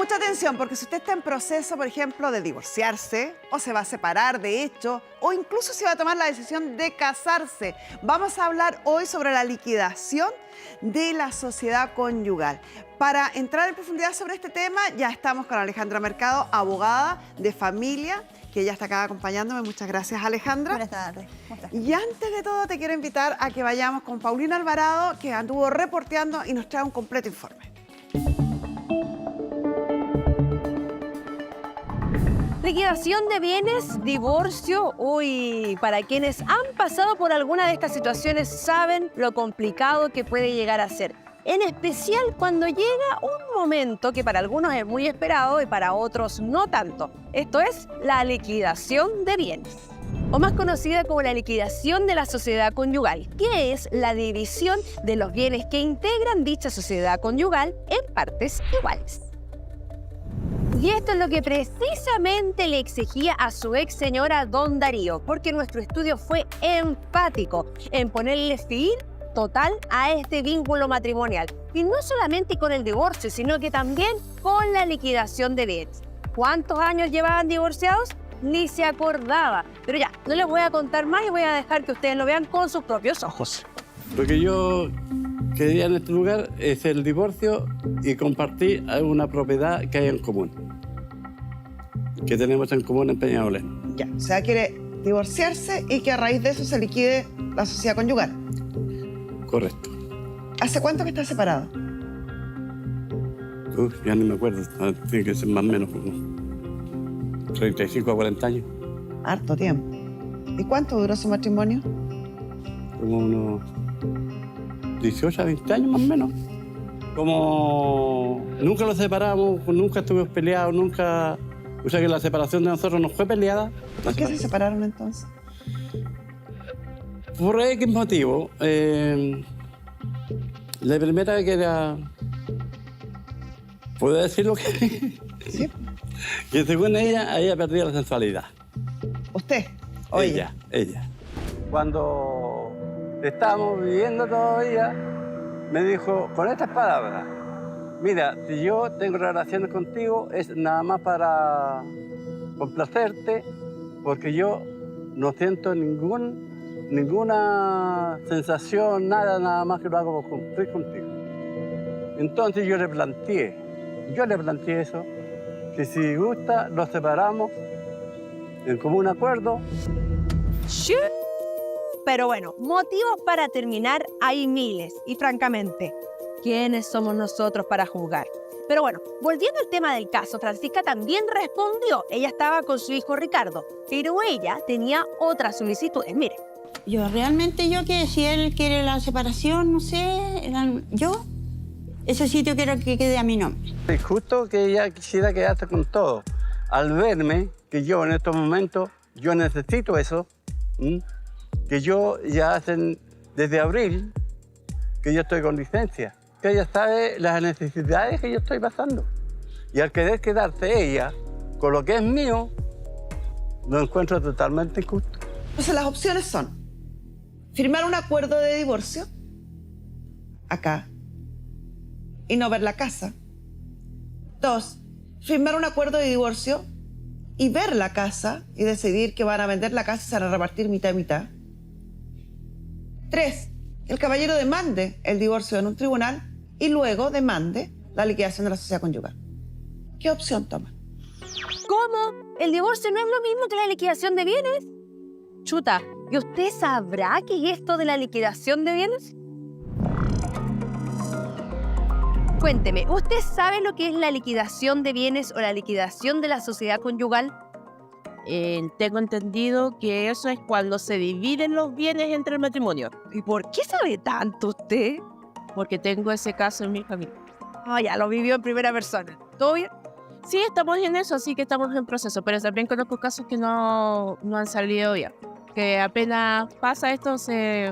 mucha atención, porque si usted está en proceso, por ejemplo, de divorciarse, o se va a separar de hecho, o incluso se va a tomar la decisión de casarse, vamos a hablar hoy sobre la liquidación de la sociedad conyugal. Para entrar en profundidad sobre este tema, ya estamos con Alejandra Mercado, abogada de familia, que ella está acá acompañándome. Muchas gracias, Alejandra. Buenas tardes. ¿Cómo estás? Y antes de todo, te quiero invitar a que vayamos con Paulina Alvarado, que anduvo reporteando y nos trae un completo informe. Liquidación de bienes, divorcio. Uy, para quienes han pasado por alguna de estas situaciones saben lo complicado que puede llegar a ser. En especial cuando llega un momento que para algunos es muy esperado y para otros no tanto. Esto es la liquidación de bienes, o más conocida como la liquidación de la sociedad conyugal, que es la división de los bienes que integran dicha sociedad conyugal en partes iguales. Y esto es lo que precisamente le exigía a su ex señora Don Darío, porque nuestro estudio fue enfático en ponerle fin total a este vínculo matrimonial. Y no solamente con el divorcio, sino que también con la liquidación de bienes. ¿Cuántos años llevaban divorciados? Ni se acordaba. Pero ya, no les voy a contar más y voy a dejar que ustedes lo vean con sus propios ojos. Lo que yo quería en este lugar es el divorcio y compartir una propiedad que hay en común, que tenemos en común en Peñalolén. Ya, o sea, quiere divorciarse y que a raíz de eso se liquide la sociedad conyugal. Correcto. ¿Hace cuánto que está separado? Ya ni me acuerdo, tiene que ser más o menos como 35 a 40 años. Harto tiempo. ¿Y cuánto duró su matrimonio? Como unos 18 a 20 años más o menos. Como nunca nos separamos, nunca estuvimos peleados, nunca... O sea que la separación de nosotros no fue peleada. ¿Por qué se separaron entonces? Por X motivo. La primera que era... ¿Puedo decir lo que...? Sí. Que según ella perdía la sensualidad. ¿Usted? ¿O Ella. Cuando estábamos viviendo todavía, me dijo con estas palabras: mira, si yo tengo relaciones contigo es nada más para complacerte, porque yo no siento ninguna sensación, nada más que lo hago por cumplir contigo. Entonces yo le planteé eso, que si gusta nos separamos en común acuerdo. ¡Sí! Pero bueno, motivos para terminar hay miles. Y francamente, ¿quiénes somos nosotros para juzgar? Pero bueno, volviendo al tema del caso, Francisca también respondió. Ella estaba con su hijo Ricardo, pero ella tenía otras solicitudes. Mire. Yo que si él quiere la separación, no sé, ese sitio quiero que quede a mi nombre. Es justo que ella quisiera quedarse con todo. Al verme que yo en estos momentos, yo necesito eso, que yo ya desde abril, que yo estoy con licencia, que ella sabe las necesidades que yo estoy pasando. Y al querer quedarse ella con lo que es mío, lo encuentro totalmente injusto. Entonces las opciones son firmar un acuerdo de divorcio acá y no ver la casa. 2, firmar un acuerdo de divorcio y ver la casa y decidir que van a vender la casa y se van a repartir mitad y mitad. 3, que el caballero demande el divorcio en un tribunal y luego demande la liquidación de la sociedad conyugal. ¿Qué opción toma? ¿Cómo? ¿El divorcio no es lo mismo que la liquidación de bienes? Chuta, ¿y usted sabrá qué es esto de la liquidación de bienes? Cuénteme, ¿usted sabe lo que es la liquidación de bienes o la liquidación de la sociedad conyugal? Tengo entendido que eso es cuando se dividen los bienes entre el matrimonio. ¿Y por qué sabe tanto usted? Porque tengo ese caso en mi familia. Ah, ya lo vivió en primera persona. ¿Todo bien? Sí, estamos en eso, así que estamos en proceso. Pero también conozco casos que no han salido bien. Que apenas pasa esto, se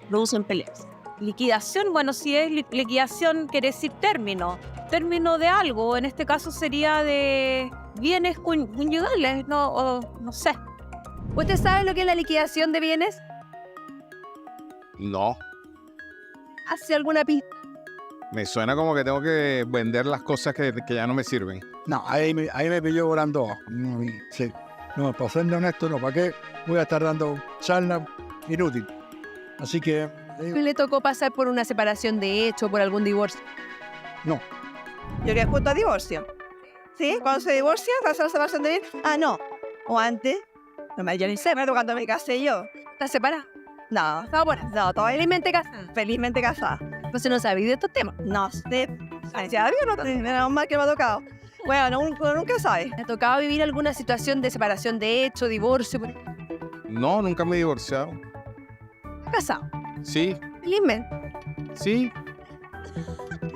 producen peleas. Liquidación, bueno, si es liquidación quiere decir término de algo, en este caso sería de bienes conyugales, no sé. ¿Usted sabe lo que es la liquidación de bienes? No. ¿Hace alguna pista? Me suena como que tengo que vender las cosas que ya no me sirven. No, ahí me pilló volando. No, sí. No, para ser honesto, no. ¿Para qué voy a estar dando charla inútil? Así que, ¿Le tocó pasar por una separación de hecho, por algún divorcio? no. Yo que junto a divorcio. ¿Sí? Cuando se divorcia, ¿hace la separación de bien? Ah, no. O antes. No me yo ni sé, pero cuando me casé yo. ¿Estás separada? No. ¿Estaba por ahí? No, todavía Felizmente casada. felizmente casada. Entonces no sabía de estos temas. No sé. Si había no, menos mal que me ha tocado. Bueno, nunca sabe. ¿Te ha tocado vivir alguna situación de separación de hecho, divorcio? No, nunca me he divorciado. ¿Estás casado? Sí, Felizmente. sí.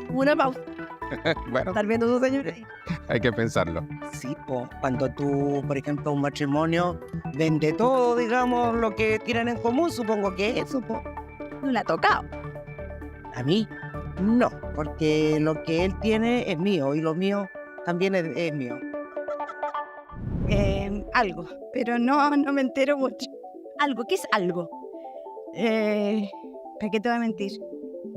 Una pausa. Bueno, ¿Estás viendo tu señor? hay que pensarlo. Sí, cuando tú, por ejemplo, un matrimonio vende todo, digamos, lo que tienen en común, supongo que es eso, po. No la ha tocado. A mí, no, porque lo que él tiene es mío y lo mío también es mío. Algo, pero no me entero mucho. Algo, ¿qué es algo? ¿Para qué te voy a mentir?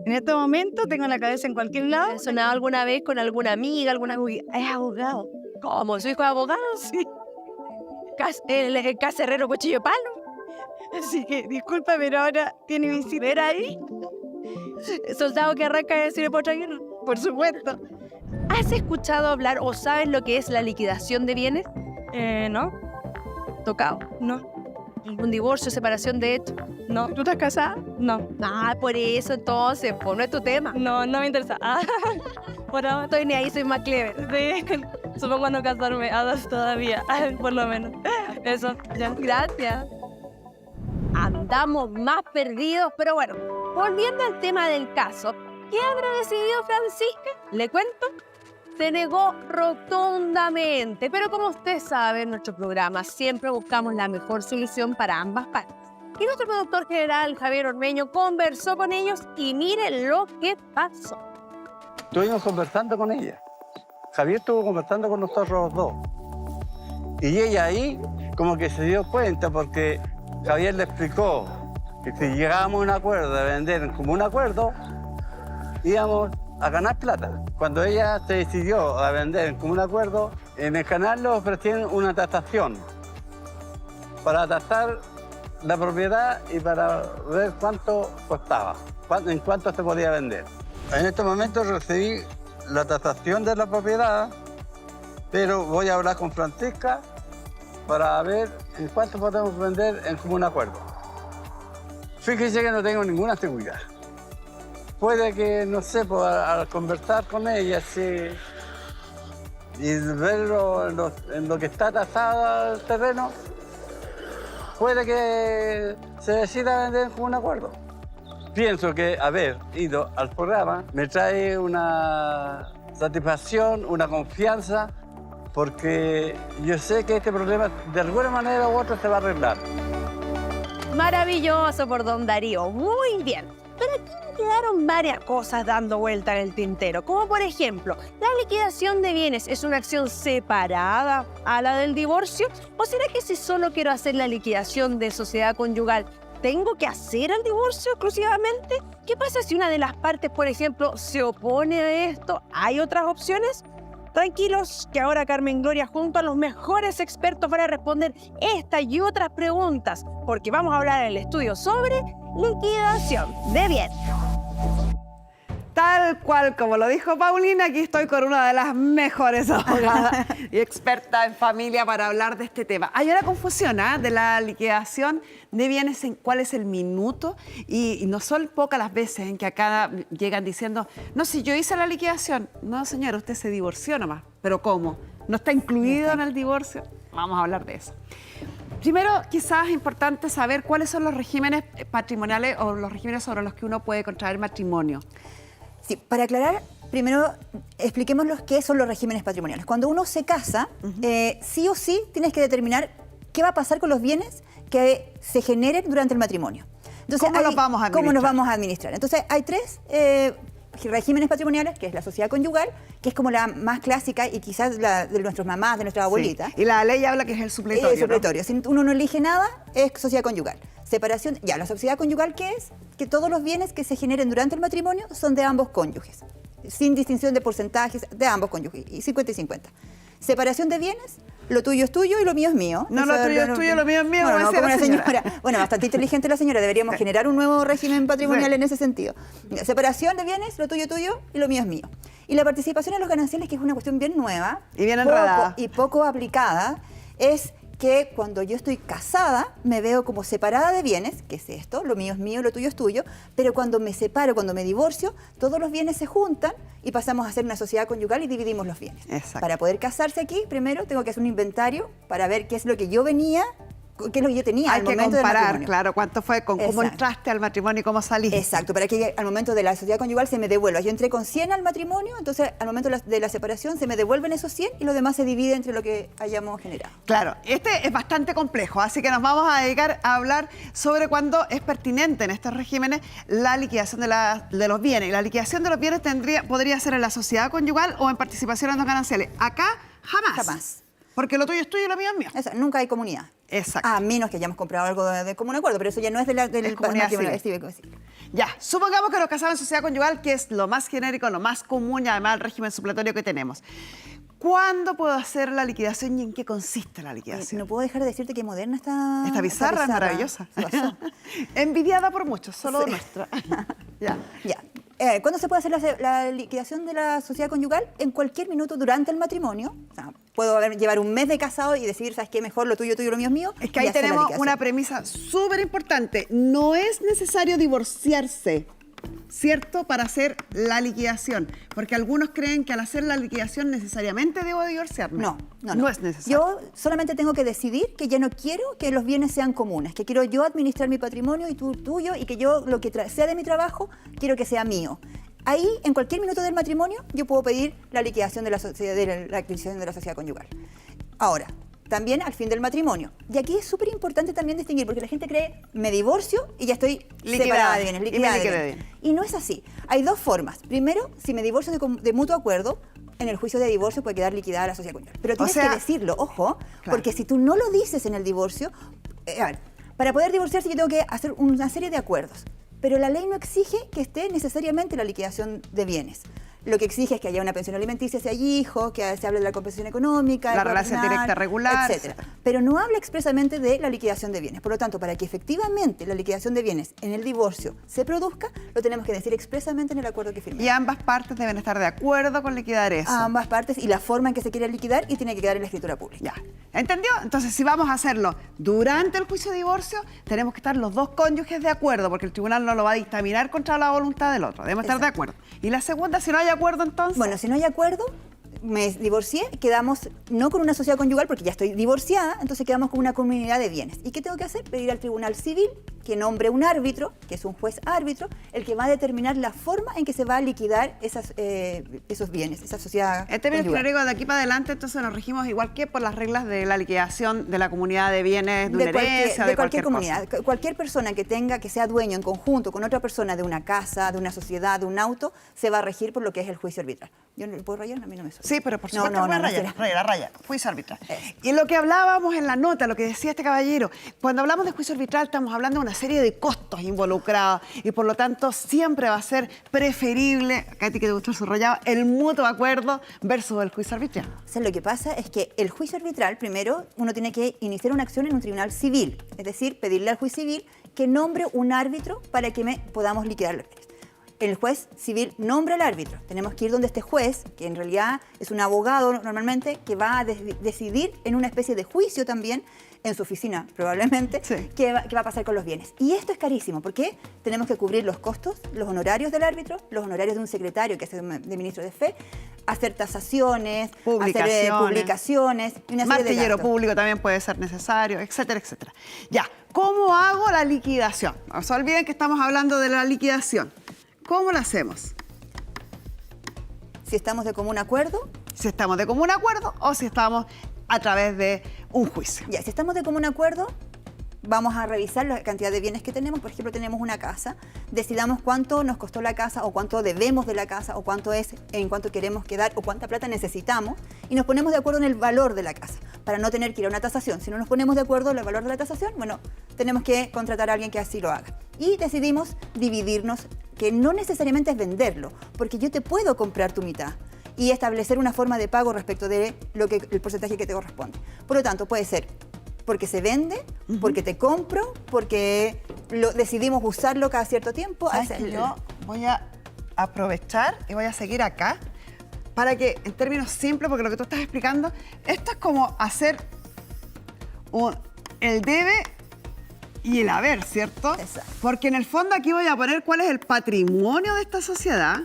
En este momento tengo la cabeza en cualquier lado. ¿Has sonado alguna vez con alguna amiga, alguna Es abogado. ¿Cómo? ¿Su hijo es abogado? Sí. ¿El caserrero cuchillo de palo? Así que, disculpa, pero ahora tiene mi citera ahí. ¿El soldado que arranca de decir por guerra? Por supuesto. ¿Has escuchado hablar o sabes lo que es la liquidación de bienes? ¿No? ¿Tocado? No. ¿Un divorcio, separación de hecho? No. ¿Tú estás casada? No. Ah, por eso entonces, pues no es tu tema. No me interesa. Por ahora No estoy ni ahí, soy más clever. sí. Supongo no casarme todavía, por lo menos. Eso, ya. Gracias. Andamos más perdidos, pero bueno, volviendo al tema del caso, ¿qué habrá decidido Francisca? ¿Le cuento? Se negó rotundamente, pero como usted sabe, en nuestro programa siempre buscamos la mejor solución para ambas partes. Y nuestro productor general, Javier Ormeño, conversó con ellos y miren lo que pasó. Estuvimos conversando con ella. Javier estuvo conversando con nosotros los dos. Y ella ahí como que se dio cuenta porque Javier le explicó que si llegábamos a un acuerdo de vender como un acuerdo, íbamos a ganar plata. Cuando ella se decidió a vender como un acuerdo, en el canal le ofrecían una tasación para tasar la propiedad y para ver cuánto costaba, en cuánto se podía vender. En este momento recibí la tasación de la propiedad, pero voy a hablar con Francisca para ver en cuánto podemos vender en común acuerdo. Fíjese que no tengo ninguna seguridad. Puede que, no sé, pues, al conversar con ella sí, y verlo en lo que está tasado el terreno, puede que se decida vender en común acuerdo. Pienso que haber ido al programa me trae una satisfacción, una confianza, porque yo sé que este problema de alguna manera u otra se va a arreglar. Maravilloso por don Darío, muy bien. Pero aquí me quedaron varias cosas dando vuelta en el tintero, como por ejemplo, ¿la liquidación de bienes es una acción separada a la del divorcio? ¿O será que si solo quiero hacer la liquidación de sociedad conyugal, tengo que hacer el divorcio exclusivamente? ¿Qué pasa si una de las partes, por ejemplo, se opone a esto? ¿Hay otras opciones? Tranquilos, que ahora Carmen Gloria junto a los mejores expertos van a responder estas y otras preguntas, porque vamos a hablar en el estudio sobre liquidación de bienes. Tal cual como lo dijo Paulina, aquí estoy con una de las mejores abogadas y experta en familia para hablar de este tema. Hay una confusión de la liquidación de bienes en cuál es el minuto y no son pocas las veces en que acá llegan diciendo, no, si yo hice la liquidación. No, señora, usted se divorció nomás. ¿Pero cómo? ¿No está incluido en el divorcio? Vamos a hablar de eso. Primero, quizás es importante saber cuáles son los regímenes patrimoniales o los regímenes sobre los que uno puede contraer matrimonio. Sí, para aclarar, primero expliquemos qué son los regímenes patrimoniales. Cuando uno se casa, sí o sí tienes que determinar qué va a pasar con los bienes que se generen durante el matrimonio. Entonces, ¿Cómo los vamos a administrar? ¿Cómo nos vamos a administrar? Entonces, hay tres regímenes patrimoniales, que es la sociedad conyugal, que es como la más clásica y quizás la de nuestras mamás, de nuestras abuelitas. Sí. Y la ley habla que es el supletorio. El supletorio. ¿No? Si uno no elige nada, es sociedad conyugal. Separación, ya, la sociedad conyugal, ¿qué es? Que todos los bienes que se generen durante el matrimonio son de ambos cónyuges. sin distinción de porcentajes de ambos cónyuges, y 50 y 50. Separación de bienes, lo tuyo es tuyo y lo mío es mío. No, lo tuyo es tuyo, lo mío es mío, Bueno, como decía como la una señora. Bueno, bastante inteligente la señora, deberíamos generar un nuevo régimen patrimonial Sí. en ese sentido. Separación de bienes, lo tuyo es tuyo y lo mío es mío. Y la participación en los gananciales, que es una cuestión bien nueva Y bien enredada. y poco aplicada, es que cuando yo estoy casada me veo como separada de bienes, que es esto, lo mío es mío, lo tuyo es tuyo, pero cuando me separo, cuando me divorcio, todos los bienes se juntan y pasamos a ser una sociedad conyugal y dividimos los bienes. Exacto. Para poder casarse aquí, primero tengo que hacer un inventario para ver qué es lo que yo venía, qué es lo que yo tenía Hay al que momento del comparar, matrimonio. claro, cuánto fue, con cómo Exacto. entraste al matrimonio y cómo saliste. Exacto, para que al momento de la sociedad conyugal se me devuelva. Yo entré con 100 al matrimonio, entonces al momento de la separación se me devuelven esos 100 y lo demás se divide entre lo que hayamos generado. Claro, este es bastante complejo, así que nos vamos a dedicar a hablar sobre cuándo es pertinente en estos regímenes la liquidación de los bienes. Y la liquidación de los bienes podría ser en la sociedad conyugal o en participación en los gananciales. Acá, jamás. Jamás. Porque lo tuyo es tuyo y lo mío es mío. O sea, nunca hay comunidad. Exacto. A menos que hayamos comprado algo de común acuerdo, pero eso ya no es del Es comunidad matrimonio, civil. es civil. Ya, supongamos que nos casamos en sociedad conyugal, que es lo más genérico, lo más común y además el régimen supletorio que tenemos. ¿Cuándo puedo hacer la liquidación y en qué consiste la liquidación? No puedo dejar de decirte que moderna está. Esta pizarra es maravillosa. Se pasó. Envidiada por muchos, solo Sí. nuestra. Ya. Ya. ¿Cuándo se puede hacer la liquidación de la sociedad conyugal? En cualquier minuto durante el matrimonio. O sea, puedo llevar un mes de casado y decidir, ¿sabes qué? Mejor lo tuyo, lo mío es mío. Es que y ahí hacer la tenemos liquidación. una premisa súper importante. No es necesario divorciarse, ¿cierto? Para hacer la liquidación. Porque algunos creen que al hacer la liquidación necesariamente debo divorciarme. No. No es necesario. Yo solamente tengo que decidir que ya no quiero que los bienes sean comunes, que quiero yo administrar mi patrimonio y tú tuyo, y que yo lo que sea de mi trabajo, quiero que sea mío. Ahí, en cualquier minuto del matrimonio, yo puedo pedir la liquidación de la adquisición de la sociedad conyugal. Ahora, también al fin del matrimonio. Y aquí es súper importante también distinguir, porque la gente cree, me divorcio y ya estoy Liquidada. separada de bienes, Y me liquidada de liquidé bienes. Y no es así. Hay dos formas. Primero, si me divorcio de mutuo acuerdo, en el juicio de divorcio puede quedar liquidada la sociedad conyugal. Pero tienes sea, que decirlo, ojo, claro. porque si tú no lo dices en el divorcio, a ver, para poder divorciarse yo tengo que hacer una serie de acuerdos. Pero la ley no exige que esté necesariamente la liquidación de bienes. Lo que exige es que haya una pensión alimenticia si hay hijos, que se hable de la compensación económica, La relación directa regular, etc. Pero no habla expresamente de la liquidación de bienes. Por lo tanto, para que efectivamente la liquidación de bienes en el divorcio se produzca, lo tenemos que decir expresamente en el acuerdo que firmamos. Y ambas partes deben estar de acuerdo con liquidar eso. A ambas partes y la forma en que se quiere liquidar y tiene que quedar en la escritura pública. Ya. ¿Entendió? Entonces, si vamos a hacerlo durante el juicio de divorcio, tenemos que estar los dos cónyuges de acuerdo, porque el tribunal no lo va a dictaminar contra la voluntad del otro. Debemos estar de acuerdo. Y la segunda, si no hay acuerdo, entonces... Bueno, si no hay acuerdo, me divorcié, quedamos no con una sociedad conyugal porque ya estoy divorciada, entonces quedamos con una comunidad de bienes. ¿Y qué tengo que hacer? Pedir al tribunal civil que nombre un árbitro, que es un juez árbitro, el que va a determinar la forma en que se va a liquidar esos bienes, esa sociedad En términos conyugal. clérigos, de aquí para adelante, entonces nos regimos igual que por las reglas de la liquidación de la comunidad de bienes, de una herencia, de cualquier cosa. comunidad. Cualquier persona que sea dueño en conjunto con otra persona de una casa, de una sociedad, de un auto, se va a regir por lo que es el juicio arbitral. ¿Yo no puedo rayar? A mí no me suena. Sí, pero por No, supuesto, no, puede no, raya. Juicio arbitral. Y lo que hablábamos en la nota, lo que decía este caballero, cuando hablamos de juicio arbitral estamos hablando de una serie de costos involucrados y por lo tanto siempre va a ser preferible, acá a ti que te gustó subrayado, el mutuo acuerdo versus el juicio arbitral. O sea, lo que pasa es que el juicio arbitral, primero, uno tiene que iniciar una acción en un tribunal civil, es decir, pedirle al juez civil que nombre un árbitro para que podamos liquidar los bienes. El juez civil nombra al árbitro. Tenemos que ir donde este juez, que en realidad es un abogado normalmente, que va a decidir en una especie de juicio también, en su oficina probablemente, Sí. qué va a pasar con los bienes. Y esto es carísimo, porque tenemos que cubrir los costos, los honorarios del árbitro, los honorarios de un secretario que es de ministro de fe, hacer tasaciones, hacer publicaciones y una serie de Martillero gastos. público también puede ser necesario, etcétera, etcétera. Ya, ¿cómo hago la liquidación? No se olviden que estamos hablando de la liquidación. ¿Cómo la hacemos? Si estamos de común acuerdo, Si estamos de común acuerdo o si estamos a través de un juicio. ya, si estamos de común acuerdo, vamos a revisar la cantidad de bienes que tenemos. Por ejemplo, tenemos una casa, decidamos cuánto nos costó la casa o cuánto debemos de la casa o cuánto es en cuánto queremos quedar o cuánta plata necesitamos y nos ponemos de acuerdo en el valor de la casa para no tener que ir a una tasación. Si no nos ponemos de acuerdo en el valor de la tasación, bueno, tenemos que contratar a alguien que así lo haga. Y decidimos dividirnos que no necesariamente es venderlo, porque yo te puedo comprar tu mitad y establecer una forma de pago respecto de el porcentaje que te corresponde. Por lo tanto, puede ser porque se vende, porque te compro, porque decidimos usarlo cada cierto tiempo. ¿Sabes qué? Yo voy a aprovechar y voy a seguir acá para que, en términos simples, porque lo que tú estás explicando, esto es como hacer el debe y el haber, ¿cierto? Exacto. Porque en el fondo aquí voy a poner cuál es el patrimonio de esta sociedad,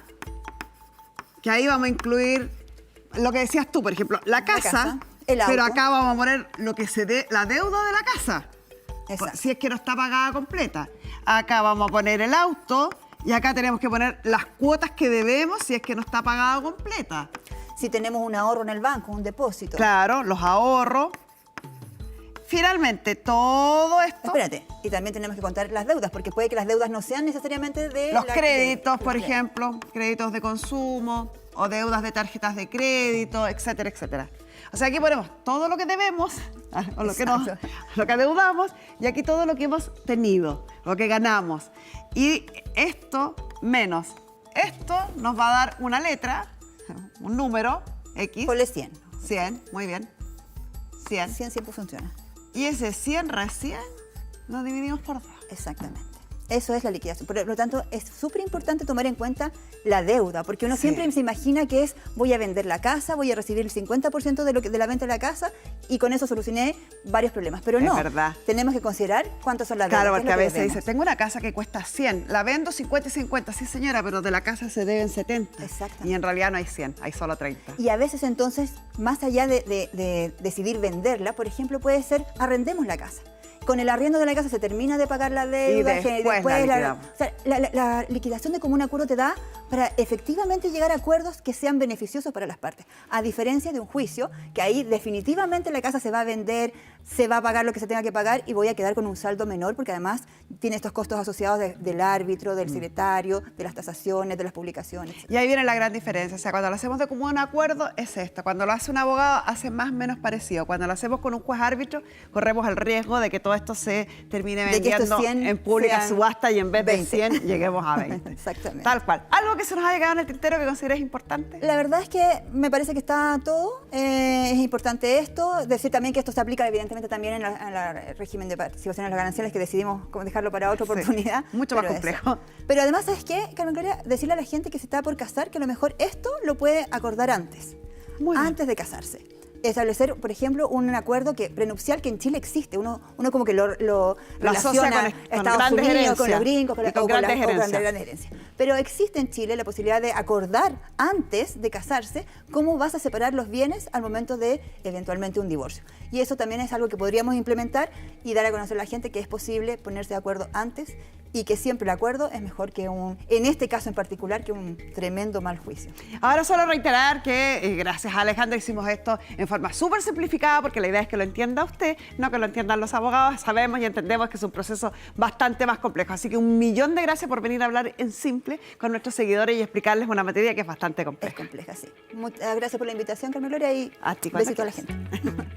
que ahí vamos a incluir lo que decías tú, por ejemplo, la casa, el auto. pero acá vamos a poner lo que la deuda de la casa, Exacto. si es que no está pagada completa. Acá vamos a poner el auto y acá tenemos que poner las cuotas que debemos si es que no está pagada completa. Si tenemos un ahorro en el banco, un depósito. Claro, los ahorros. Finalmente, todo esto... Espérate, y también tenemos que contar las deudas, porque puede que las deudas no sean necesariamente de... Los créditos, de- por de- ejemplo, créditos de consumo o deudas de tarjetas de crédito, etcétera, etcétera. O sea, aquí ponemos todo lo que debemos, o lo que adeudamos, y aquí todo lo que hemos tenido, lo que ganamos. Y esto menos esto nos va a dar una letra, un número, X. Ponle 100. 100, muy bien. 100. 100 siempre funciona. Y ese 100 recién lo dividimos por 2. Exactamente. Eso es la liquidación. Por lo tanto, es súper importante tomar en cuenta la deuda, porque uno siempre se imagina que es voy a vender la casa, voy a recibir el 50% de la venta de la casa y con eso solucioné varios problemas. Pero no, Es verdad. tenemos que considerar cuántas son las deudas. Claro, qué es porque a lo que veces debemos. dice, tengo una casa que cuesta 100, la vendo 50 y 50, sí señora, pero de la casa se deben 70. Exactamente. Y en realidad no hay 100, hay solo 30. Y a veces entonces, más allá de decidir venderla, por ejemplo, puede ser arrendemos la casa. Con el arriendo de la casa se termina de pagar la deuda. Y después la liquidamos. o sea, la liquidación de común acuerdo te da para efectivamente llegar a acuerdos que sean beneficiosos para las partes. A diferencia de un juicio, que ahí definitivamente la casa se va a vender, se va a pagar lo que se tenga que pagar y voy a quedar con un saldo menor porque además tiene estos costos asociados del árbitro, del secretario, de las tasaciones, de las publicaciones. Y ahí viene la gran diferencia. O sea, cuando lo hacemos de común acuerdo es esto. Cuando lo hace un abogado hace más o menos parecido. Cuando lo hacemos con un juez árbitro corremos el riesgo de que todo esto se termine De que estos vendiendo 100 en pública sean subasta y en vez 20. de 100 lleguemos a 20. Exactamente. Tal cual. ¿Algo que se nos haya quedado en el tintero que consideres importante? La verdad es que me parece que está todo. Es importante esto. Decir también que esto se aplica evidentemente también en el régimen de participación en las gananciales, que decidimos dejarlo para otra oportunidad. Mucho más Pero complejo. eso. Pero además, ¿sabes qué, Carmen Gloria? Decirle a la gente que se está por casar que a lo mejor esto lo puede acordar antes. Muy bien. Antes de casarse. Establecer, por ejemplo, un acuerdo prenupcial que en Chile existe. Uno como que lo asocia relaciona con Estados grandes Unidos, herencias. con los gringos, Y con grandes herencias. grandes herencias. Pero existe en Chile la posibilidad de acordar antes de casarse cómo vas a separar los bienes al momento de eventualmente un divorcio. Y eso también es algo que podríamos implementar y dar a conocer a la gente que es posible ponerse de acuerdo antes y que siempre el acuerdo es mejor que en este caso en particular, que un tremendo mal juicio. Ahora solo reiterar que gracias a Alejandra hicimos esto en forma súper simplificada porque la idea es que lo entienda usted, no que lo entiendan los abogados. Sabemos y entendemos que es un proceso bastante más complejo. Así que 1.000.000 de gracias por venir a hablar en simple con nuestros seguidores y explicarles una materia que es bastante compleja. Es compleja, sí. Gracias por la invitación, Carmen Gloria, y A ti, cuando besito a la quieras. gente.